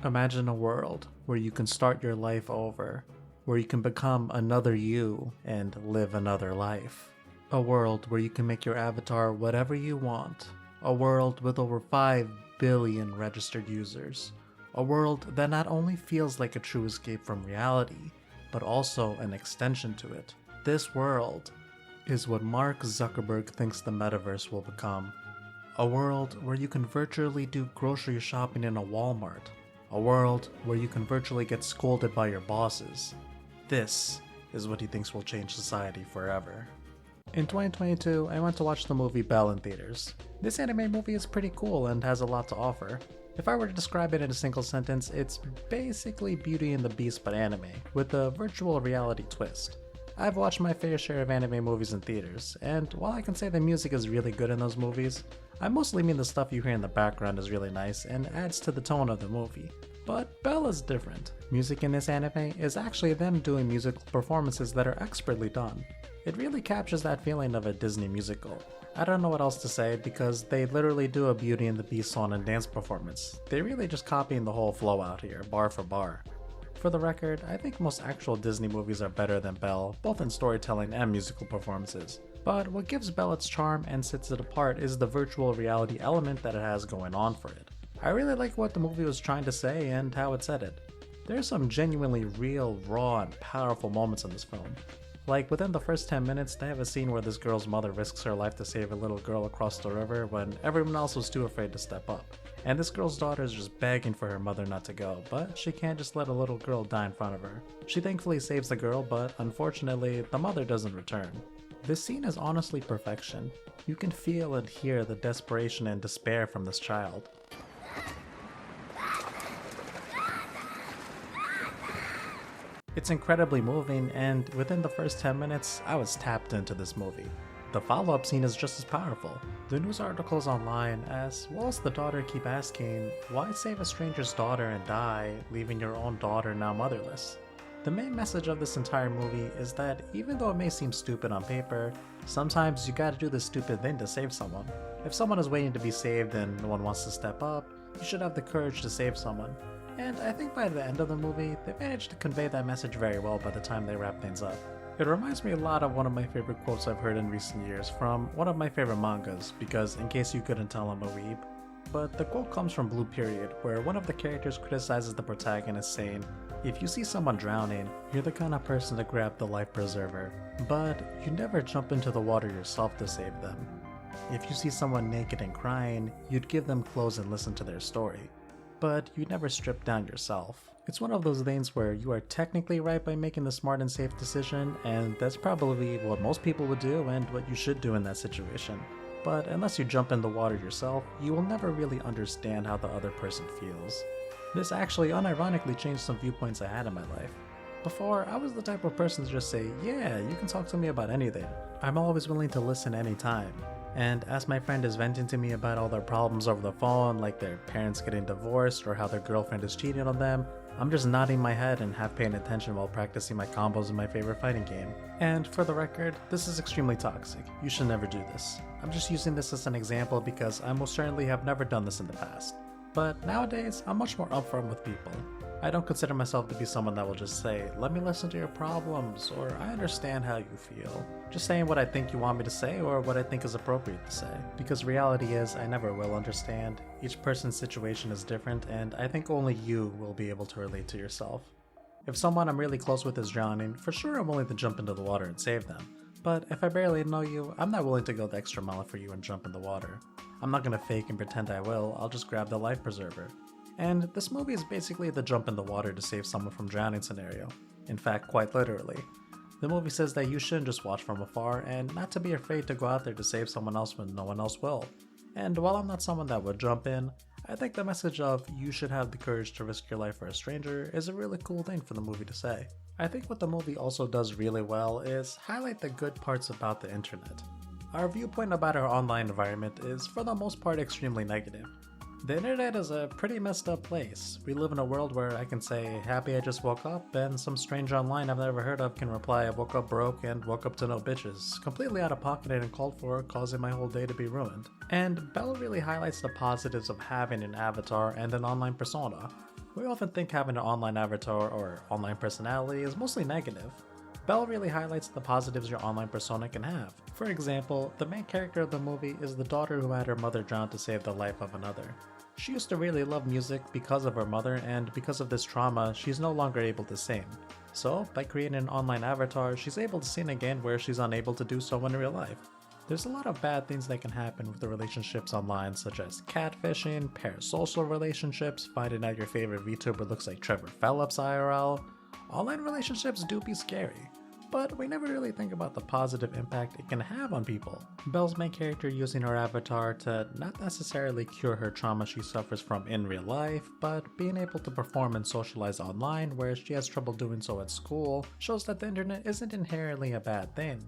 Imagine a world where you can start your life over, where you can become another you and live another life. A world where you can make your avatar whatever you want. A world with over 5 billion registered users. A world that not only feels like a true escape from reality, but also an extension to it. This world is what Mark Zuckerberg thinks the metaverse will become. A world where you can virtually do grocery shopping in a Walmart. A world where you can virtually get scolded by your bosses. This is what he thinks will change society forever. In 2022, I went to watch the movie Belle in theaters. This anime movie is pretty cool and has a lot to offer. If I were to describe it in a single sentence, it's basically Beauty and the Beast but anime, with a virtual reality twist. I've watched my fair share of anime movies in theaters, and while I can say the music is really good in those movies, I mostly mean the stuff you hear in the background is really nice and adds to the tone of the movie. But Belle is different. Music in this anime is actually them doing musical performances that are expertly done. It really captures that feeling of a Disney musical. I don't know what else to say because they literally do a Beauty and the Beast song and dance performance. They really just copying the whole flow out here, bar for bar. For the record, I think most actual Disney movies are better than Belle, both in storytelling and musical performances. But what gives Belle its charm and sets it apart is the virtual reality element that it has going on for it. I really like what the movie was trying to say and how it said it. There are some genuinely real, raw, and powerful moments in this film. Like, within the first 10 minutes, they have a scene where this girl's mother risks her life to save a little girl across the river when everyone else was too afraid to step up. And this girl's daughter is just begging for her mother not to go, but she can't just let a little girl die in front of her. She thankfully saves the girl, but unfortunately, the mother doesn't return. This scene is honestly perfection. You can feel and hear the desperation and despair from this child. It's incredibly moving, and within the first 10 minutes, I was tapped into this movie. The follow-up scene is just as powerful. The news articles online, as well as the daughter, keep asking, why save a stranger's daughter and die, leaving your own daughter now motherless? The main message of this entire movie is that even though it may seem stupid on paper, sometimes you gotta do the stupid thing to save someone. If someone is waiting to be saved and no one wants to step up, you should have the courage to save someone. And I think by the end of the movie, they managed to convey that message very well by the time they wrap things up. It reminds me a lot of one of my favorite quotes I've heard in recent years from one of my favorite mangas, because in case you couldn't tell, I'm a weeb. But the quote comes from Blue Period, where one of the characters criticizes the protagonist saying, if you see someone drowning, you're the kind of person to grab the life preserver, but you never jump into the water yourself to save them. If you see someone naked and crying, you'd give them clothes and listen to their story, but you never strip down yourself. It's one of those things where you are technically right by making the smart and safe decision, and that's probably what most people would do and what you should do in that situation. But unless you jump in the water yourself, you will never really understand how the other person feels. This actually unironically changed some viewpoints I had in my life. Before, I was the type of person to just say, yeah, you can talk to me about anything. I'm always willing to listen anytime. And as my friend is venting to me about all their problems over the phone, like their parents getting divorced or how their girlfriend is cheating on them, I'm just nodding my head and half paying attention while practicing my combos in my favorite fighting game. And for the record, this is extremely toxic. You should never do this. I'm just using this as an example because I most certainly have never done this in the past. But nowadays, I'm much more upfront with people. I don't consider myself to be someone that will just say, let me listen to your problems, or I understand how you feel. Just saying what I think you want me to say or what I think is appropriate to say. Because reality is, I never will understand. Each person's situation is different, and I think only you will be able to relate to yourself. If someone I'm really close with is drowning, for sure I'm willing to jump into the water and save them. But if I barely know you, I'm not willing to go the extra mile for you and jump in the water. I'm not gonna fake and pretend I will, I'll just grab the life preserver. And this movie is basically the jump in the water to save someone from drowning scenario. In fact, quite literally. The movie says that you shouldn't just watch from afar and not to be afraid to go out there to save someone else when no one else will. And while I'm not someone that would jump in, I think the message of you should have the courage to risk your life for a stranger is a really cool thing for the movie to say. I think what the movie also does really well is highlight the good parts about the internet. Our viewpoint about our online environment is for the most part extremely negative. The internet is a pretty messed up place. We live in a world where I can say, happy I just woke up, and some stranger online I've never heard of can reply, I woke up broke and woke up to no bitches, completely out of pocket and uncalled for, causing my whole day to be ruined. And Belle really highlights the positives of having an avatar and an online persona. We often think having an online avatar or online personality is mostly negative. Belle really highlights the positives your online persona can have. For example, the main character of the movie is the daughter who had her mother drowned to save the life of another. She used to really love music because of her mother, and because of this trauma, she's no longer able to sing. So, by creating an online avatar, she's able to sing again where she's unable to do so in real life. There's a lot of bad things that can happen with the relationships online, such as catfishing, parasocial relationships, finding out your favorite VTuber looks like Trevor Phillips IRL. Online relationships do be scary, but we never really think about the positive impact it can have on people. Belle's main character using her avatar to not necessarily cure her trauma she suffers from in real life, but being able to perform and socialize online where she has trouble doing so at school shows that the internet isn't inherently a bad thing.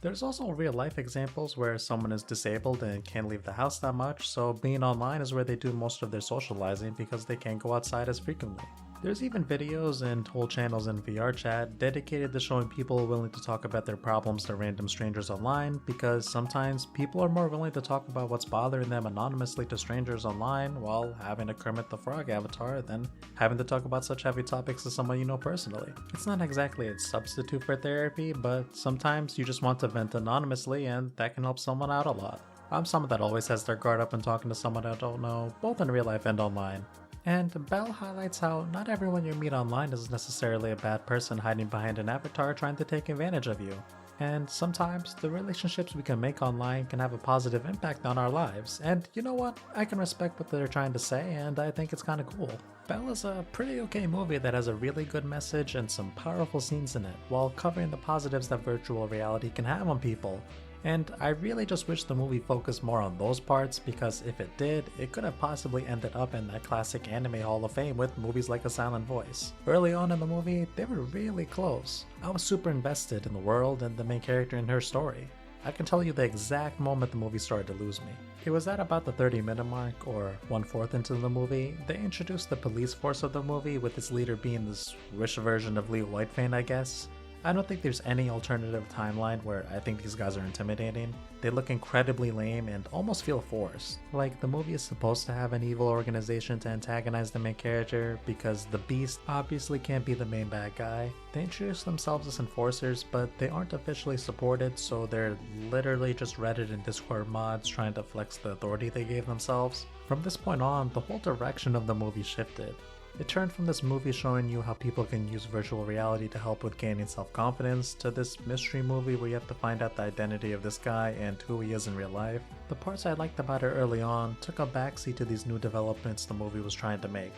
There's also real life examples where someone is disabled and can't leave the house that much, so being online is where they do most of their socializing because they can't go outside as frequently. There's even videos and whole channels in VR chat dedicated to showing people willing to talk about their problems to random strangers online, because sometimes people are more willing to talk about what's bothering them anonymously to strangers online while having a Kermit the Frog avatar than having to talk about such heavy topics to someone you know personally. It's not exactly a substitute for therapy, but sometimes you just want to vent anonymously and that can help someone out a lot. I'm someone that always has their guard up when talking to someone I don't know, both in real life and online. And Belle highlights how not everyone you meet online is necessarily a bad person hiding behind an avatar trying to take advantage of you. And sometimes the relationships we can make online can have a positive impact on our lives. And you know what? I can respect what they're trying to say, and I think it's kinda cool. Belle is a pretty okay movie that has a really good message and some powerful scenes in it, while covering the positives that virtual reality can have on people. And I really just wish the movie focused more on those parts, because if it did, it could have possibly ended up in that classic anime Hall of Fame with movies like A Silent Voice. Early on in the movie, they were really close. I was super invested in the world and the main character and her story. I can tell you the exact moment the movie started to lose me. It was at about the 30-minute mark, or 1/4 into the movie. They introduced the police force of the movie, with its leader being this rich version of Leo Whitefang, I guess. I don't think there's any alternative timeline where I think these guys are intimidating. They look incredibly lame and almost feel forced. Like, the movie is supposed to have an evil organization to antagonize the main character, because the Beast obviously can't be the main bad guy. They introduce themselves as enforcers, but they aren't officially supported, so they're literally just Reddit and Discord mods trying to flex the authority they gave themselves. From this point on, the whole direction of the movie shifted. It turned from this movie showing you how people can use virtual reality to help with gaining self-confidence to this mystery movie where you have to find out the identity of this guy and who he is in real life. The parts I liked about it early on took a backseat to these new developments the movie was trying to make.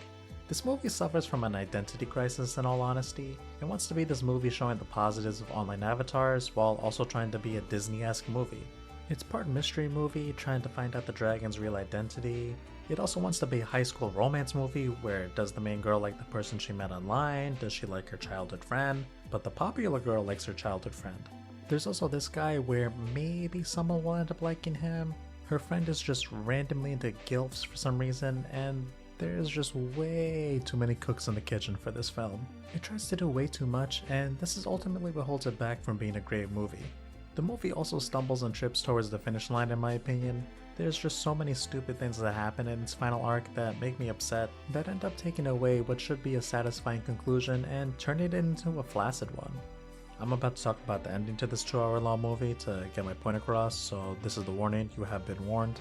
This movie suffers from an identity crisis, in all honesty. It wants to be this movie showing the positives of online avatars while also trying to be a Disney-esque movie. It's part mystery movie trying to find out the dragon's real identity. It also wants to be a high school romance movie where does the main girl like the person she met online, does she like her childhood friend, but the popular girl likes her childhood friend. There's also this guy where maybe someone will end up liking him. Her friend is just randomly into gilfs for some reason, and there's just way too many cooks in the kitchen for this film. It tries to do way too much, and this is ultimately what holds it back from being a great movie. The movie also stumbles and trips towards the finish line, in my opinion. There's just so many stupid things that happen in its final arc that make me upset, that end up taking away what should be a satisfying conclusion and turning it into a flaccid one. I'm about to talk about the ending to this 2-hour long movie to get my point across, so this is the warning, you have been warned.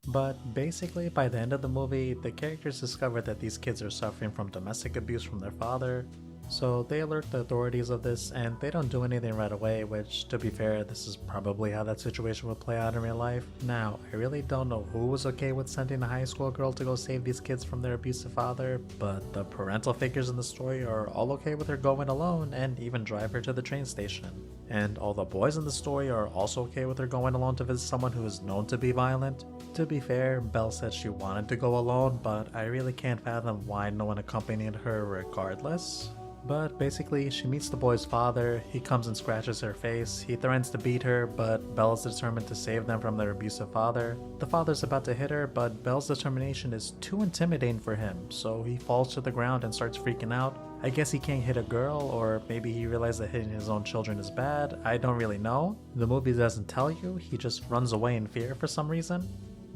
But basically, by the end of the movie, the characters discover that these kids are suffering from domestic abuse from their father. So they alert the authorities of this, and they don't do anything right away, which, to be fair, this is probably how that situation would play out in real life. Now, I really don't know who was okay with sending a high school girl to go save these kids from their abusive father, but the parental figures in the story are all okay with her going alone and even drive her to the train station. And all the boys in the story are also okay with her going alone to visit someone who is known to be violent. To be fair, Belle said she wanted to go alone, but I really can't fathom why no one accompanied her regardless. But basically, she meets the boy's father, he comes and scratches her face, he threatens to beat her, but Belle is determined to save them from their abusive father. The father's about to hit her, but Belle's determination is too intimidating for him, so he falls to the ground and starts freaking out. I guess he can't hit a girl, or maybe he realized that hitting his own children is bad, I don't really know. The movie doesn't tell you, he just runs away in fear for some reason.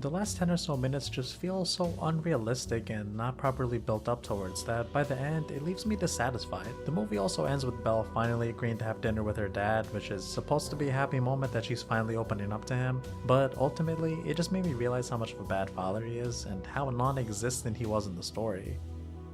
The last 10 or so minutes just feel so unrealistic and not properly built up towards that by the end it leaves me dissatisfied. The movie also ends with Belle finally agreeing to have dinner with her dad, which is supposed to be a happy moment that she's finally opening up to him, but ultimately it just made me realize how much of a bad father he is and how non-existent he was in the story.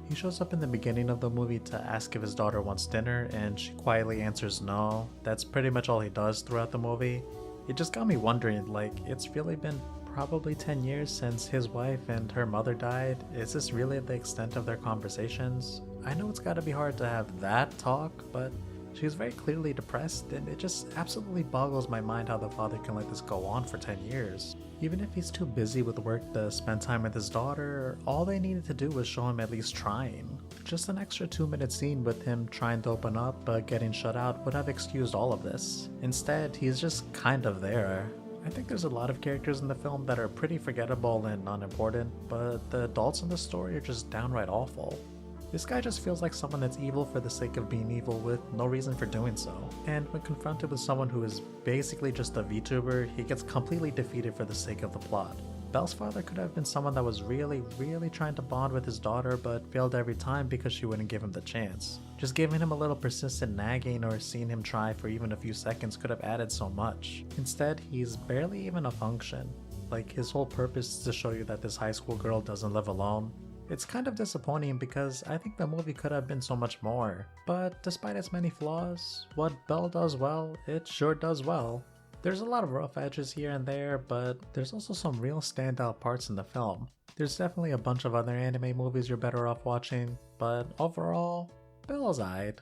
He shows up in the beginning of the movie to ask if his daughter wants dinner and she quietly answers no. That's pretty much all he does throughout the movie. It just got me wondering, like, it's really been probably 10 years since his wife and her mother died. Is this really the extent of their conversations? I know it's gotta be hard to have that talk, but she's very clearly depressed and it just absolutely boggles my mind how the father can let this go on for 10 years. Even if he's too busy with work to spend time with his daughter, all they needed to do was show him at least trying. Just an extra 2-minute scene with him trying to open up but getting shut out would have excused all of this. Instead, he's just kind of there. I think there's a lot of characters in the film that are pretty forgettable and unimportant, but the adults in the story are just downright awful. This guy just feels like someone that's evil for the sake of being evil with no reason for doing so. And when confronted with someone who is basically just a VTuber, he gets completely defeated for the sake of the plot. Belle's father could have been someone that was really trying to bond with his daughter but failed every time because she wouldn't give him the chance. Just giving him a little persistent nagging or seeing him try for even a few seconds could have added so much. Instead, he's barely even a function. Like, his whole purpose is to show you that this high school girl doesn't live alone. It's kind of disappointing because I think the movie could have been so much more. But despite its many flaws, what Belle does well, it sure does well. There's a lot of rough edges here and there, but there's also some real standout parts in the film. There's definitely a bunch of other anime movies you're better off watching, but overall, Belle's aight.